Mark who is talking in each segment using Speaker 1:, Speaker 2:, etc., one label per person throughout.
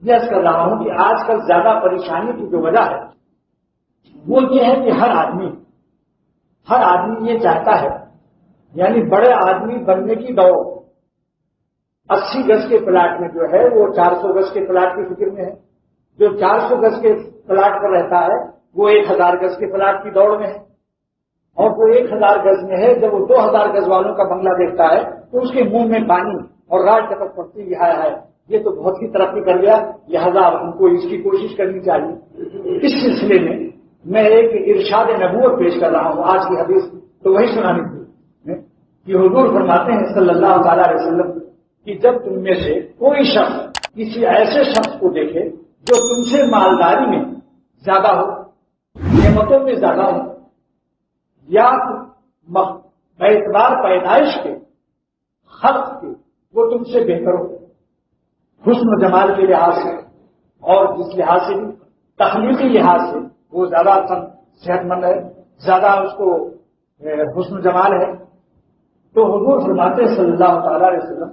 Speaker 1: یہ کر رہا ہوں کہ آج کل زیادہ پریشانی کی جو وجہ ہے وہ یہ ہے کہ ہر آدمی یہ چاہتا ہے، یعنی بڑے آدمی بننے کی دوڑ 80 گز کے پلاٹ میں جو ہے وہ 400 گز کے پلاٹ کی فکر میں ہے، جو 400 گز کے پلاٹ پر رہتا ہے وہ 1000 گز کے پلاٹ کی دوڑ میں ہے، اور جو 1000 گز میں ہے جب وہ 2000 گز والوں کا بنگلہ دیکھتا ہے تو اس کے منہ میں پانی اور راج ٹپک پڑتی ہے، یہ تو بہت ہی ترقی کر گیا، لہذا ہم کو اس کی کوشش کرنی چاہیے۔ اس سلسلے میں ایک ارشاد نبوت پیش کر رہا ہوں، آج کی حدیث تو وہی سنانی تھی کہ حضور فرماتے ہیں صلی اللہ تعالی علیہ وسلم کہ جب تم میں سے کوئی شخص کسی ایسے شخص کو دیکھے جو تم سے مالداری میں زیادہ ہو، نعمتوں میں زیادہ ہو، یا اعتبار پیدائش کے خلق کے وہ تم سے بہتر ہو، حسن و جمال کے لحاظ سے اور جس لحاظ سے بھی تخلیقی لحاظ سے وہ زیادہ صحت مند ہے، زیادہ اس کو حسن و جمال ہے، تو حضور فرماتے ہیں صلی اللہ تعالی علیہ وسلم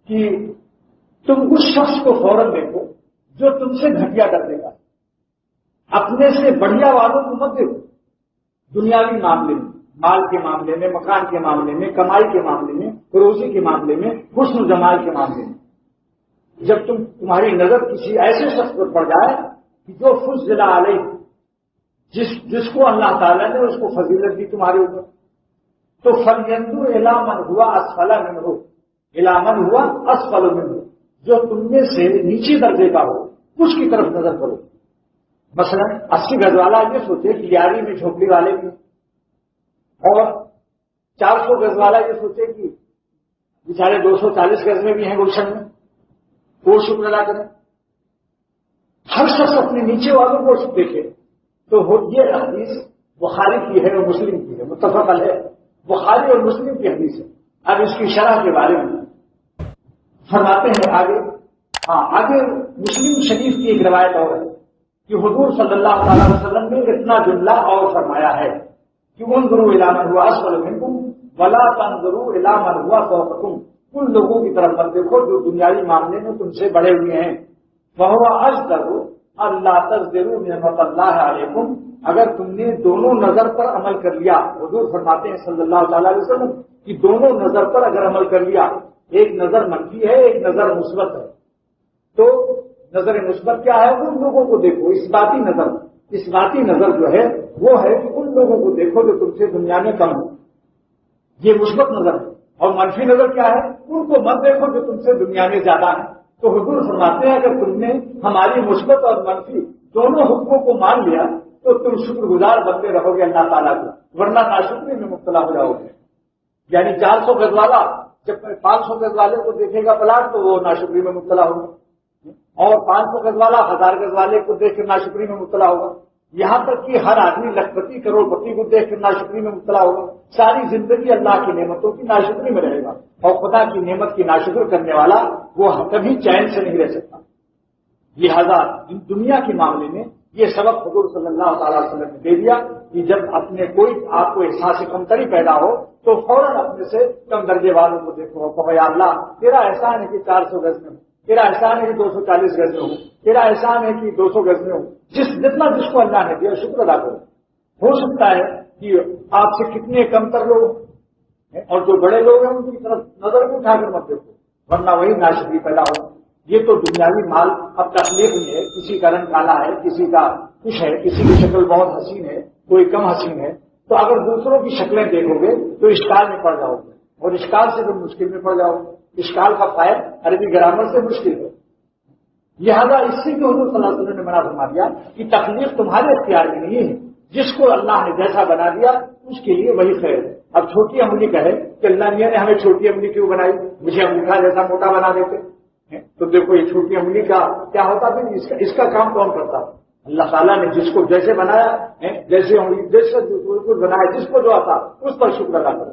Speaker 1: کہ تم اس شخص کو فوراً دیکھو جو تم سے گھٹیا کر دے گا، اپنے سے بڑھیا والوں کو مت دیکھو، دنیاوی معاملے میں، مال کے معاملے میں، مکان کے معاملے میں، کمائی کے معاملے میں، روزی کے معاملے میں، حسن و جمال کے معاملے میں جب تمہاری نظر کسی ایسے شخص پر پڑ جائے کہ جو فضل علیہ، جس کو اللہ تعالیٰ نے اس کو فضیلت دی تمہارے اوپر، تو فَلْيَنْظُرْ إِلَىٰ مَنْ هُوَ أَسْفَلَ مِنْهُ إِلَىٰ مَنْ هُوَ أَسْفَلُ مِنْهُ، جو تم میں سے نیچے درجے کا ہو اس کی طرف نظر کرو۔ مثلا 80 گز والا یہ سوچے کہ یاری میں جھوپڑی والے بھی، اور 400 گز والا یہ سوچے کہ بیچارے 240 گز میں بھی ہیں گلشن میں، وہ شکر ادا کریں۔ ہر شخص اپنے نیچے والوں کو دیکھے، تو یہ حدیث بخاری کی ہے اور مسلم کی ہے، متفق علیہ، بخاری اور مسلم کی حدیث ہے۔ اب اس کی شرح کے بارے میں فرماتے ہیں آگے مسلم شریف کی ایک روایت اور ہے کہ حضور صلی اللہ تعالی وسلم نے اتنا جملہ اور فرمایا ہے کہ انظروا الی من هو اسفل منکم ولا تنظروا الی من هو فوقکم، ان لوگوں کی طرف مت دیکھو جو دنیاوی معاملے میں تم سے بڑے ہوئے ہیں، وَهُوَ أَجْدَرُ أَلَّا تَزْدِرُوا نِعْمَتَ اللَّهِ عَلَيْكُمْ، اگر تم نے دونوں نظر پر عمل کر لیا، حضور فرماتے ہیں صلی اللہ تعالی علیہ وسلم کہ دونوں نظر پر اگر عمل کر لیا، ایک نظر منفی ہے ایک نظر مثبت ہے، تو نظر مثبت کیا ہے؟ ان لوگوں کو دیکھو، اس باتی نظر جو ہے وہ ہے کہ ان لوگوں کو دیکھو جو تم سے دنیا میں کم ہو، یہ مثبت نظر ہے، اور منفی نظر کیا ہے؟ ان کو مت دیکھو جو تم سے دنیا میں زیادہ ہے۔ تو حضور فرماتے ہیں اگر تم نے ہماری مثبت اور منفی دونوں حکموں کو مان لیا تو تم شکر گزار بنتے رہو گے اللہ تعالیٰ کو، ورنہ ناشکری میں مبتلا ہو جاؤ گے۔ یعنی 400 گز والا جب 500 گز والے کو دیکھے گا پلاٹ تو وہ ناشکری میں مبتلا ہوگا، اور 500 گز والا 1000 گز والے کو دیکھ کر ناشکری میں مبتلا ہوگا، یہاں تک کہ ہر آدمی لکھپتی کروڑ پتی کو دیکھ کر ناشکری میں مبتلا ہوگا۔ ساری زندگی اللہ کی نعمتوں کی ناشکری میں رہے گا، اور خدا کی نعمت کی ناشکر کرنے والا وہ کبھی چین سے نہیں رہ سکتا۔ لہذا دنیا کے معاملے میں یہ سبق حضور صلی اللہ تعالی وسلم نے دے دیا کہ جب اپنے کوئی آپ کو احساس کمتری پیدا ہو تو فوراً اپنے سے کم درجے والوں کو دیکھو، کہو یا اللہ تیرا احسان ہے کہ 400 گز میں ہوں، تیرا احسان ہے کہ 240 گز میں ہوں، تیرا احسان ہے کہ 200 گز میں ہوں، جتنا جس کو اللہ نے دیا شکر ادا کرو۔ ہو سکتا ہے کہ آپ سے کتنے کم تر لوگ ہیں اور جو بڑے لوگ ہیں ان کی طرف نظر بھی اٹھا کر مت دیکھو، ورنہ وہی ناشکری پیدا ہو۔ یہ تو دنیاوی مال اب تخلیق میں ہے، کسی کا رنگ کالا ہے، کسی کا کچھ ہے، کسی کی شکل بہت حسین ہے، کوئی کم حسین ہے، تو اگر دوسروں کی شکلیں دیکھو گے تو اشکال میں پڑ جاؤ گے، اور اشکال سے تو مشکل میں پڑ جاؤ گے۔ اشکال کا فائد عربی گرامر سے مشکل ہے، لہذا اس سے بھی حضور صلی اللہ علیہ وسلم نے منع فرما دیا کہ تخلیق تمہارے اختیار میں نہیں ہے، جس کو اللہ نے جیسا بنا دیا اس کے لیے وہی خیر ہے۔ اب چھوٹی انگلی کہے کہ اللہ میاں نے ہمیں چھوٹی انگلی کیوں بنائی، مجھے انگوٹھا جیسا موٹا بنا دیتے، تو دیکھو یہ چھوٹی انگلی کا کیا ہوتا پھر، اس کا کام کون کرتا؟ اللہ تعالیٰ نے جس کو جیسے بنایا، جیسے انگلی جیسے کچھ بنایا، جس کو جو آتا اس پر شکر ادا کرو۔